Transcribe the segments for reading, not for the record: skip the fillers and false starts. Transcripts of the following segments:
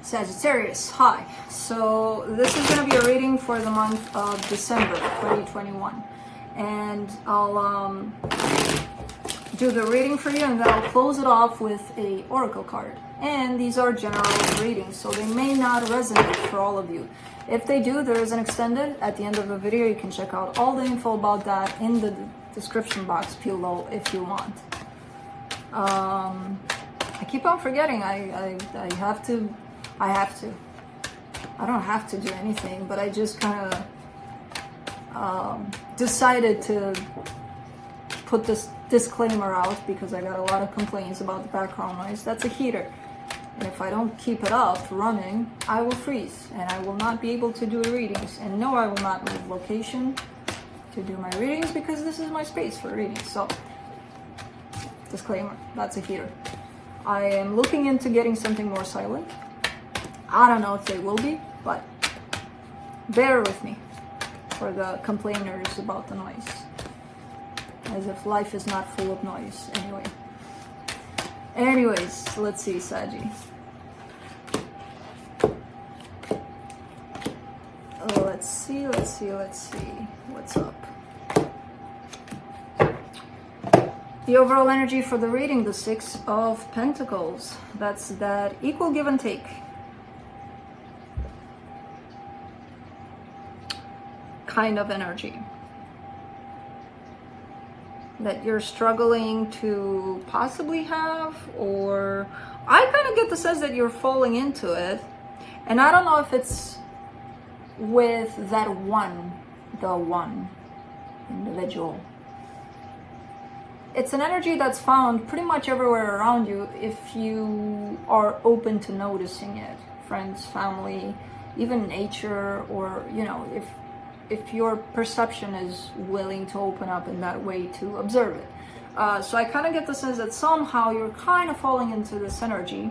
Sagittarius, hi. So this is going to be a reading for the month of December 2021. And I'll do the reading for you, and then I'll close it off with a oracle card. And these are general readings, so they may not resonate for all of you. If they do, there is an extended at the end of the video. You can check out all the info about that in the description box below if you want. I keep on forgetting. I have to. I don't have to do anything, but I just kind of decided to put this disclaimer out because I got a lot of complaints about the background noise. That's a heater. And if I don't keep it up running, I will freeze and I will not be able to do readings. And no, I will not move location to do my readings because this is my space for readings. So, disclaimer, that's a heater. I am looking into getting something more silent. I don't know if they will be, but bear with me for the complainers about the noise. As if life is not full of noise. Anyways, let's see, Saggy. Let's see. What's up? The overall energy for the reading, the Six of Pentacles. That's that equal give and take. Kind of energy that you're struggling to possibly have, or I kind of get the sense that you're falling into it, and I don't know if it's with that the one individual. It's an energy that's found pretty much everywhere around you if you are open to noticing it. Friends, family, even nature, or if your perception is willing to open up in that way to observe it. So I kind of get the sense that somehow you're kind of falling into this energy.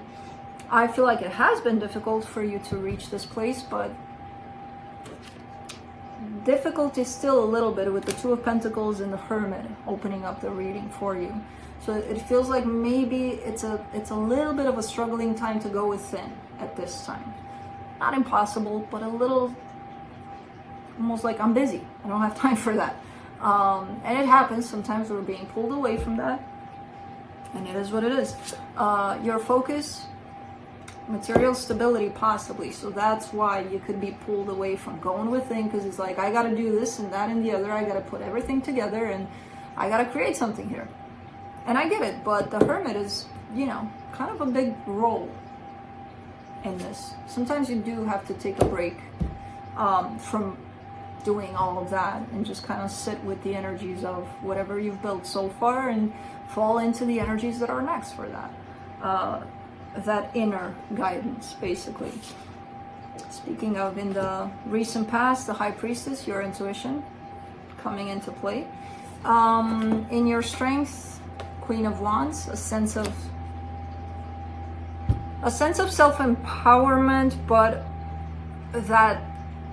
I feel like it has been difficult for you to reach this place, but difficulty still a little bit with the Two of Pentacles and the Hermit opening up the reading for you. So it feels like maybe it's a little bit of a struggling time to go within at this time. Not impossible, but a little almost like I'm busy. I don't have time for that. And it happens. Sometimes we're being pulled away from that. And it is what it is. Your focus, material stability possibly. So that's why you could be pulled away from going within, because it's like, I got to do this and that and the other. I got to put everything together and I got to create something here. And I get it. But the Hermit is, kind of a big role in this. Sometimes you do have to take a break from doing all of that and just kind of sit with the energies of whatever you've built so far and fall into the energies that are next for that inner guidance, basically. Speaking of, in the recent past, the High Priestess, your intuition coming into play. In your strength, Queen of Wands, a sense of self-empowerment, but that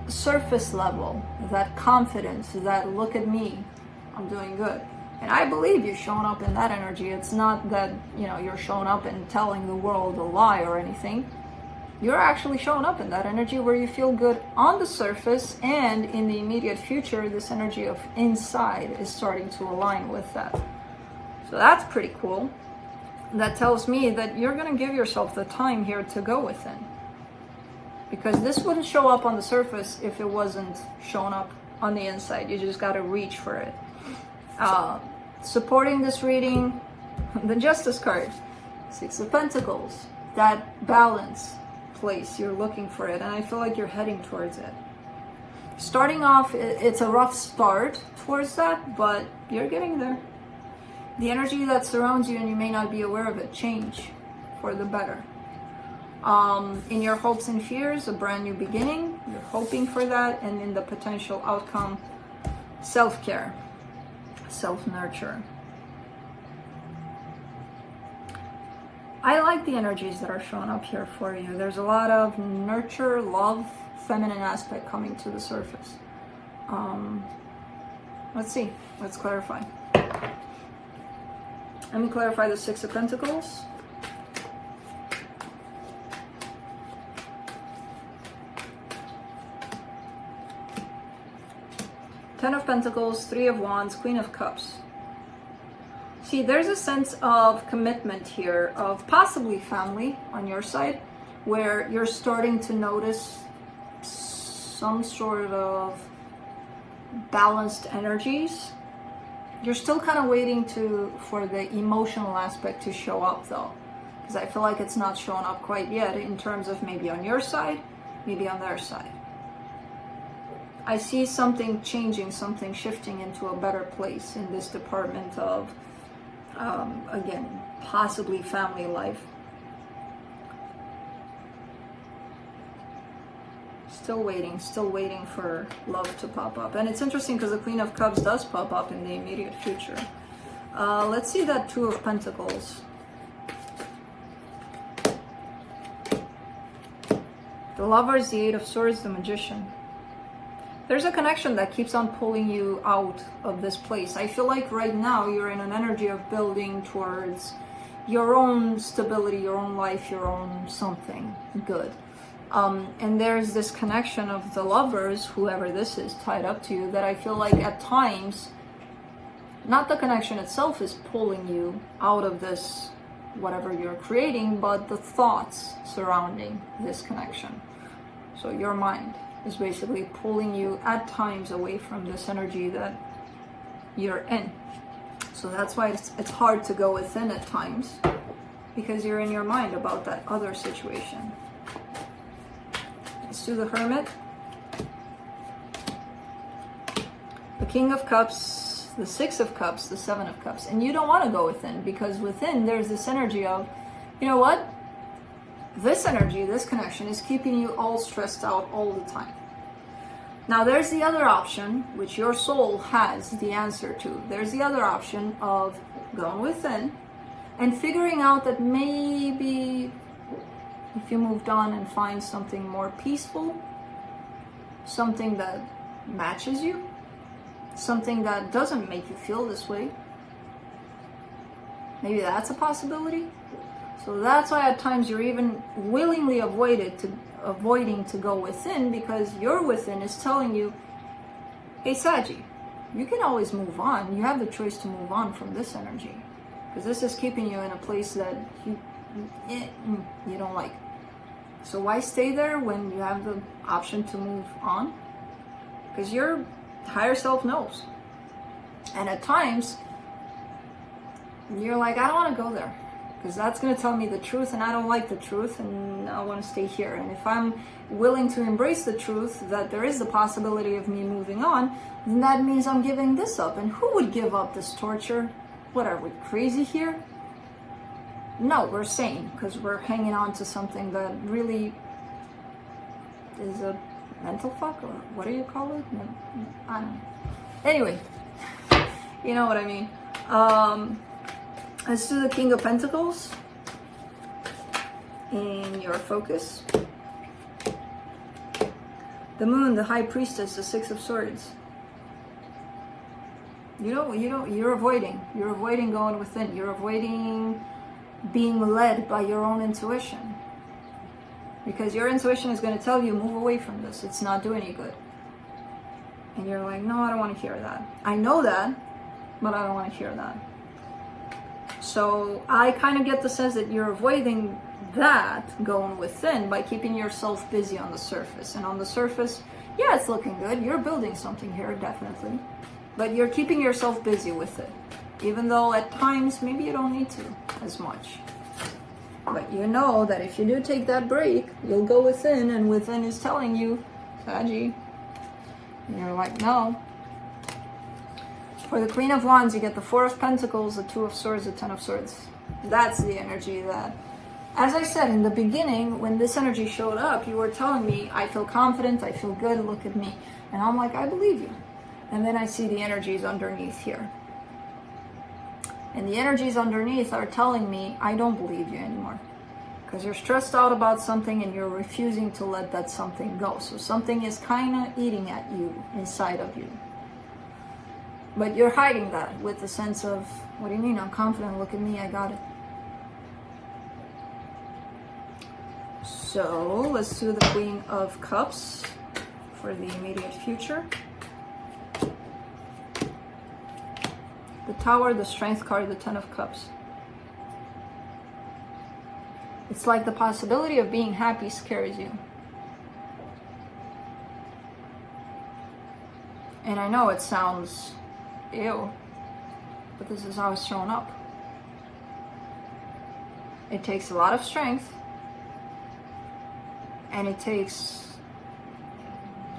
surface level, that confidence, that look at me, I'm doing good. And I believe you're showing up in that energy. It's not that, you're showing up and telling the world a lie or anything. You're actually showing up in that energy where you feel good on the surface, and in the immediate future, this energy of inside is starting to align with that. So that's pretty cool. That tells me that you're going to give yourself the time here to go within. Because this wouldn't show up on the surface if it wasn't showing up on the inside. You just got to reach for it. Supporting this reading, the Justice card, Six of Pentacles, that balance place, you're looking for it, and I feel like you're heading towards it. Starting off, it's a rough start towards that, but you're getting there. The energy that surrounds you, and you may not be aware of it, change for the better. In your hopes and fears, a brand new beginning, you're hoping for that, and in the potential outcome, self-care, self-nurture. I like the energies that are showing up here for you. There's a lot of nurture, love, feminine aspect coming to the surface. Let's see, let's clarify. Let me clarify the Six of Pentacles. Ten of Pentacles, Three of Wands, Queen of Cups. See, there's a sense of commitment here, of possibly family on your side, where you're starting to notice some sort of balanced energies. You're still kind of waiting for the emotional aspect to show up though, because I feel like it's not showing up quite yet in terms of maybe on your side, maybe on their side. I see something changing, something shifting into a better place in this department of, again, possibly family life. Still waiting for love to pop up. And it's interesting because the Queen of Cups does pop up in the immediate future. Let's see that Two of Pentacles. The Lovers, the Eight of Swords, the Magician. There's a connection that keeps on pulling you out of this place. I feel like right now you're in an energy of building towards your own stability, your own life, your own something good. And there's this connection of the Lovers, whoever this is, tied up to you, that I feel like at times, not the connection itself is pulling you out of this, whatever you're creating, but the thoughts surrounding this connection. So your mind is basically pulling you at times away from this energy that you're in. So that's why it's hard to go within at times, because you're in your mind about that other situation. Let's do the Hermit. The King of Cups, the Six of Cups, the Seven of Cups. And you don't want to go within, because within there's this energy of, you know what? This energy, this connection is keeping you all stressed out all the time. Now there's the other option, which your soul has the answer to. There's the other option of going within and figuring out that maybe if you moved on and find something more peaceful, something that matches you, something that doesn't make you feel this way, maybe that's a possibility. So that's why at times you're even willingly avoiding to go within, because your within is telling you, hey Saggy, you can always move on. You have the choice to move on from this energy, because this is keeping you in a place that you don't like. So why stay there when you have the option to move on? Because your higher self knows. And at times you're like, I don't want to go there, because that's going to tell me the truth and I don't like the truth and I want to stay here. And if I'm willing to embrace the truth that there is the possibility of me moving on, then that means I'm giving this up. And who would give up this torture? What, are we crazy here? No, we're sane, because we're hanging on to something that really is a mental fuck, or what do you call it? I don't know. Anyway, you know what I mean. Let's do the King of Pentacles in your focus. The Moon, the High Priestess, the Six of Swords. You're avoiding going within. You're avoiding being led by your own intuition, because your intuition is going to tell you, move away from this, it's not doing any good. And you're like, no, I don't want to hear that. I know that, but I don't want to hear that. So I kind of get the sense that you're avoiding that going within by keeping yourself busy on the surface. And on the surface, yeah, it's looking good, you're building something here, definitely, but you're keeping yourself busy with it, even though at times maybe you don't need to as much. But you know that if you do take that break, you'll go within, and within is telling you, Saggy. And you're like, no. For the Queen of Wands, you get the Four of Pentacles, the Two of Swords, the Ten of Swords. That's the energy that, as I said in the beginning, when this energy showed up, you were telling me, I feel confident, I feel good, look at me. And I'm like, I believe you. And then I see the energies underneath here. And the energies underneath are telling me, I don't believe you anymore. Because you're stressed out about something and you're refusing to let that something go. So something is kind of eating at you, inside of you. But you're hiding that with the sense of, what do you mean? I'm confident, look at me, I got it. So let's do the Queen of Cups for the immediate future. The Tower, the Strength card, the Ten of Cups. It's like the possibility of being happy scares you. And I know it sounds ew, but this is how it's shown up. It takes a lot of strength, and it takes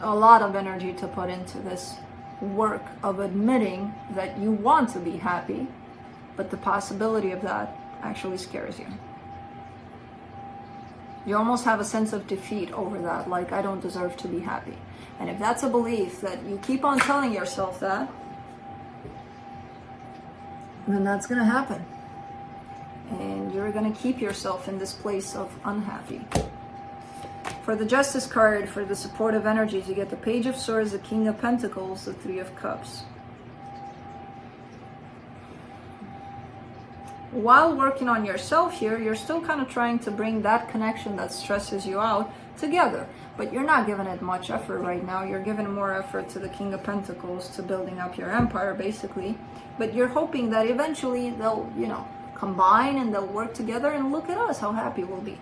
a lot of energy to put into this work of admitting that you want to be happy, but the possibility of that actually scares you. You almost have a sense of defeat over that, like, I don't deserve to be happy. And if that's a belief that you keep on telling yourself that, then that's going to happen. And you're going to keep yourself in this place of unhappy. For the Justice card, for the supportive energies, you get the Page of Swords, the King of Pentacles, the Three of Cups. While working on yourself here, you're still kind of trying to bring that connection that stresses you out together. But you're not giving it much effort right now. You're giving more effort to the King of Pentacles, to building up your empire, basically. But you're hoping that eventually they'll, combine and they'll work together, and look at us, how happy we'll be.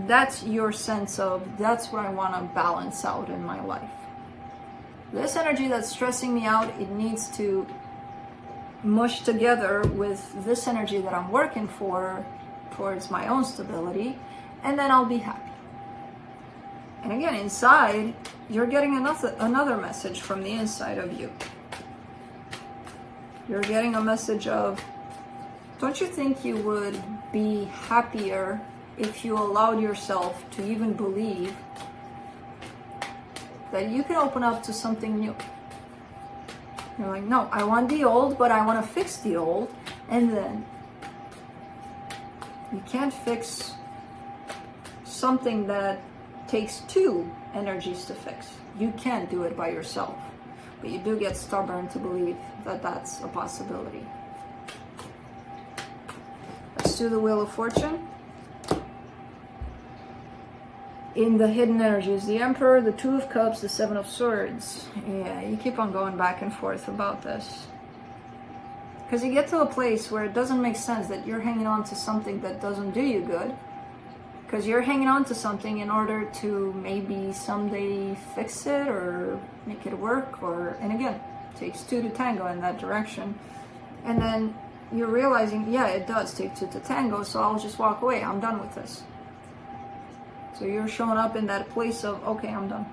That's your sense of, that's what I want to balance out in my life. This energy that's stressing me out, it needs to mush together with this energy that I'm working for towards my own stability, and then I'll be happy. And again, inside, you're getting another message from the inside of you. You're getting a message of, don't you think you would be happier if you allowed yourself to even believe that you can open up to something new? You're like, no, I want the old, but I want to fix the old. And then you can't fix something that takes two energies to fix. You can't do it by yourself. But you do get stubborn to believe that that's a possibility. Let's do the Wheel of Fortune. In the hidden energies, the Emperor, the Two of Cups, the Seven of Swords. Yeah, you keep on going back and forth about this. Because you get to a place where it doesn't make sense that you're hanging on to something that doesn't do you good. Because you're hanging on to something in order to maybe someday fix it or make it work. And again, it takes two to tango in that direction. And then you're realizing, yeah, it does take two to tango, so I'll just walk away. I'm done with this. So you're showing up in that place of, okay, I'm done.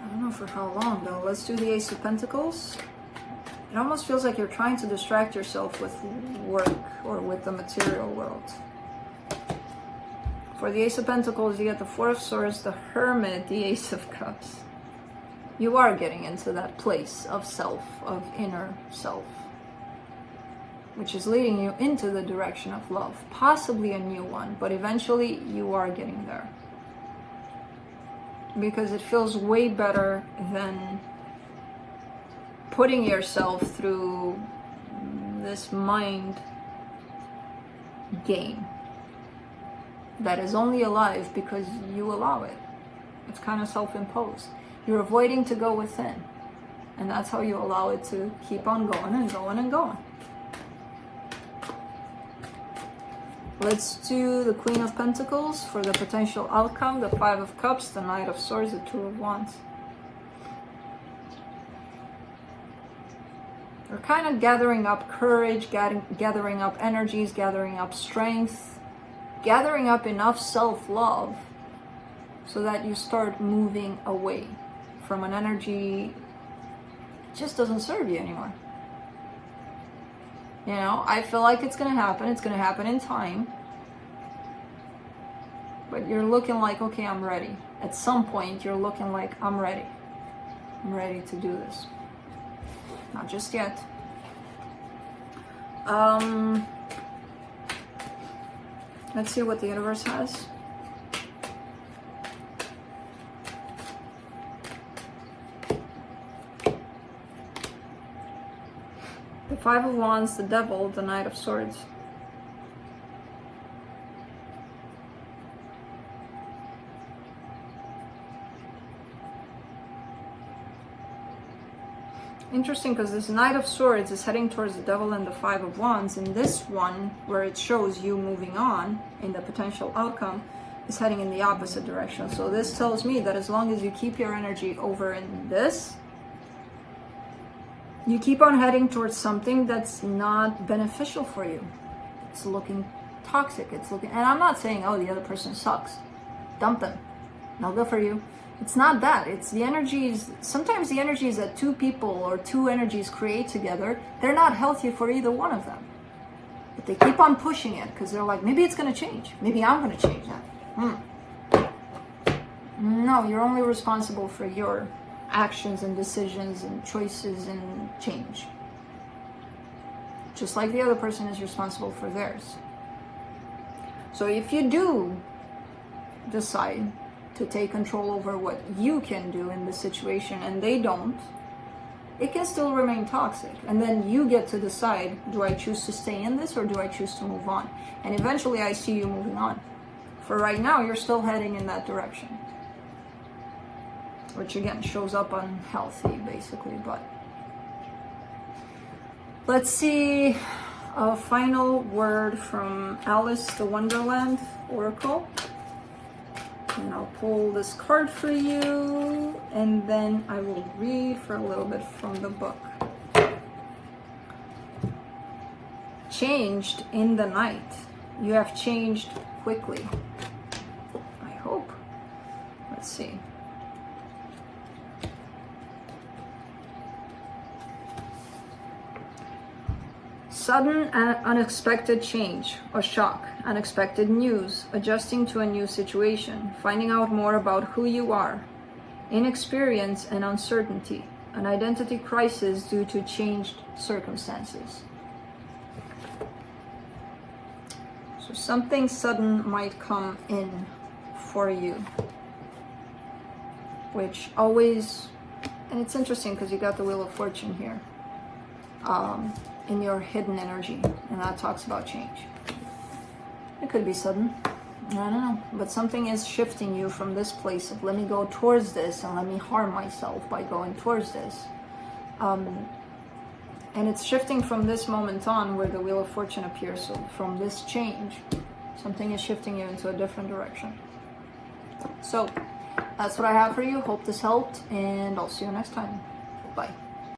I don't know for how long though. Let's do the Ace of Pentacles. It almost feels like you're trying to distract yourself with work or with the material world. For the Ace of Pentacles, you get the Four of Swords, the Hermit, the Ace of Cups. You are getting into that place of self, of inner self, which is leading you into the direction of love, possibly a new one, but eventually you are getting there. Because it feels way better than putting yourself through this mind game that is only alive because you allow it. It's kind of self-imposed. You're avoiding to go within, and that's how you allow it to keep on going and going and going. Let's do the Queen of Pentacles for the potential outcome, the Five of Cups, the Knight of Swords, the Two of Wands. We're kind of gathering up courage, gathering up energies, gathering up strength, gathering up enough self-love so that you start moving away from an energy that just doesn't serve you anymore. I feel like it's going to happen. It's going to happen in time. But you're looking like, okay, I'm ready. At some point, you're looking like, I'm ready. I'm ready to do this. Not just yet. Let's see what the universe has. The Five of Wands, the Devil, the Knight of Swords. interesting because this Knight of Swords is heading towards the Devil and the Five of Wands, and this one, where it shows you moving on in the potential outcome, is heading in the opposite direction. So this tells me that as long as you keep your energy over in this, you keep on heading towards something that's not beneficial for you. It's looking toxic. It's looking, and I'm not saying, oh, the other person sucks. Dump them. No good for you. It's not that. It's the energies. Sometimes the energies that two people or two energies create together, they're not healthy for either one of them. But they keep on pushing it because they're like, maybe it's going to change. Maybe I'm going to change that. No, you're only responsible for your actions and decisions and choices and change. Just like the other person is responsible for theirs. So if you do decide to take control over what you can do in this situation and they don't, it can still remain toxic. And then you get to decide, do I choose to stay in this or do I choose to move on? And eventually I see you moving on. For right now, you're still heading in that direction. Which again shows up unhealthy basically, but let's see a final word from Alice the Wonderland Oracle. And I'll pull this card for you, and then I will read for a little bit from the book. Changed in the night. You have changed quickly. I hope. Let's see. Sudden and unexpected change or shock, unexpected news, adjusting to a new situation, finding out more about who you are, inexperience and uncertainty, an identity crisis due to changed circumstances. So something sudden might come in for you, which always, and it's interesting because you got the Wheel of Fortune here. In your hidden energy, and that talks about change. It could be sudden, I don't know, but something is shifting you from this place of let me go towards this and let me harm myself by going towards this, and it's shifting from this moment on where the Wheel of Fortune appears. So from this change, something is shifting you into a different direction. So that's what I have for you. Hope this helped, and I'll see you next time. Bye.